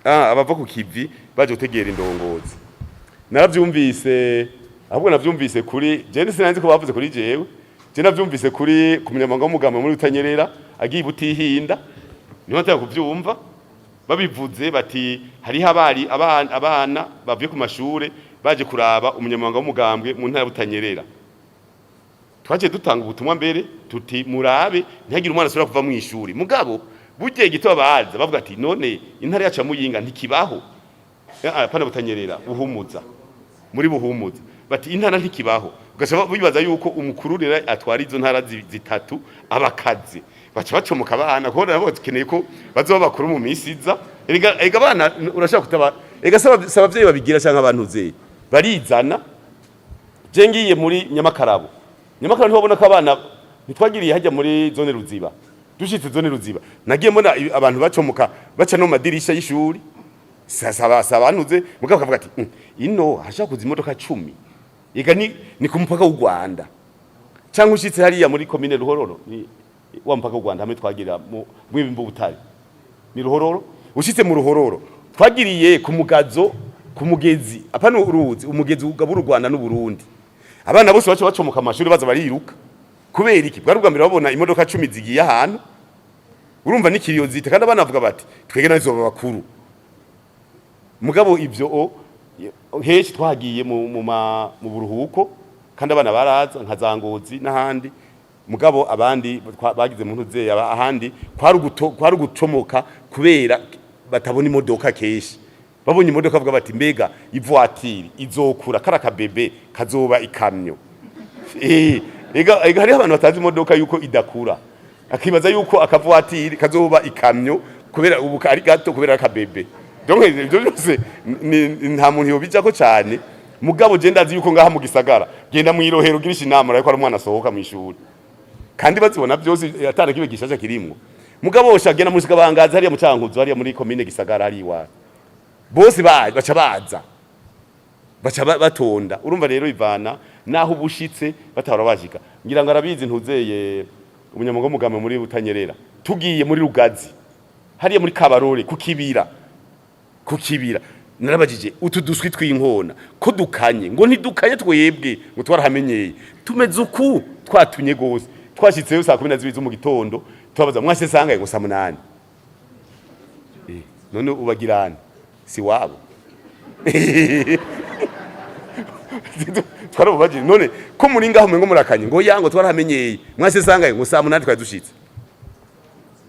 abava ku kivi baje gutegera indongozi naravyumvise ahubwo navyumvise kuri je sinanzi ko bavuze kuri jewe je navyumvise kuri kumenyamanga w'umugambo muri utanyerera agiye butihinda niho nataka kuvyumva babivuze bati hari habari abana bavuye ku mashure baje kuraba umunyamanga w'umugambwe mu ntara butanyerera twaje dutanga ubutumwa mbere tuti murabe ntihagire umwana asubira kuva mu ishuri mugabo bujye gito baza bavuga ati none intara yacu muyinga ntikibaho pana butanyerera buhumuza muri buhumuza bati intara ntikibaho ugashaba bibaza yuko umukuru rero atwara izo ntara zitatu abakazi baca bacomoka abana ko nabo zikeneye ko bazoba bakuru mu misiza ega abana urashaka kutaba ega saba bavyeyi babigira cyangwa abantu zeye barizana je ngiye muri Nyamakarabo ntibabona ko abana ntitwagiriye hajya muri zone Ruziba dushitse zone Ruziba nagiye mbona abantu bacomoka baca no madirisha y'ishuri sasa abantuze mugabo kavuga ati ino hashaka kuza imodoka 10 ega ni ku mupaka w'u Rwanda cyangwa ushitse hariya muri commune Ruhororo ni wa mupaka w'u Rwanda hamwe twagira mu bw'ibimbo butari ni Ruhororo ushitse mu Ruhororo twagiriye ku mugazo ku mugezi apana uruzi umugezi ugabura u Rwanda n'u Burundi abana bose baco bacomoka amashuri baza bariruka kubera iki bwa rugambira babona imodoka 10 zigiye ahantu urumva nikiriyo zite kandi abana bavuga bati twege nazo bakuru mugabo ivyo heshi twagiye mu buruhuko kandi abana baraza nka zangozi n'ahandi mugabo abandi bagize mu ntuze ahandi kwari gucomoka kubera batabona imodoka keshi babonye imodoka bavuga bati mbega ivoitire izokura karaka bebe kazoba ikamyo ega hari abantu batazi imodoka yuko idakura akibaza yuko akavoitire kazoba ikamyo kubera ubu ari gato kubera akabebe donc ibyo byose nta muntu yobijako cyane mugabo je ndazi yuko ngaha mu gisagara genda mu irohero girisha inama ariko ari umwana asohoka mu ishuri kandi bazibona byose atana kibe gishasha kirimwo mugabo oshagena muri Kabangazi hariya mu Cankuzo hariya muri commune Gisagara hari iwa bose baca batonda urumva rero ivana naho ubushitse batahora bashika ngira ngo arabizi ntuzeye umunyamaguru w'umugambo muri Butanyerera tugiye muri Rugazi hariya muri Kabarore ku kibira narabajije utuduswi twinkona ko dukanye ngo ntidukanye twebwe ngo twarahamenyeye tumeze uku twatunye gose twashitseyo saa 12 mu gitondo tubabaza mwase sangaye ngo saa 8 none ubagirana si wabo twarabaje none ko muri ngaho mwe ngo murakanye ngo yango twarahamenyeye mwase sangaye ngo saa 8 twadushitse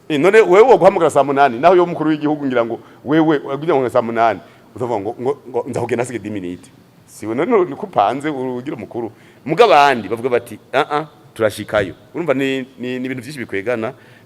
none wewe wo guhamagara saa 8 naho yo mukuru w'igihugu ngira ngo wewe agira ngo saa 8 uzavuga ngo ndahugena sige 10 minutes siwe none kupanze ugira mukuru mugabandi bavuga bati turashikayo urumva ni ibintu byinshi bikwegana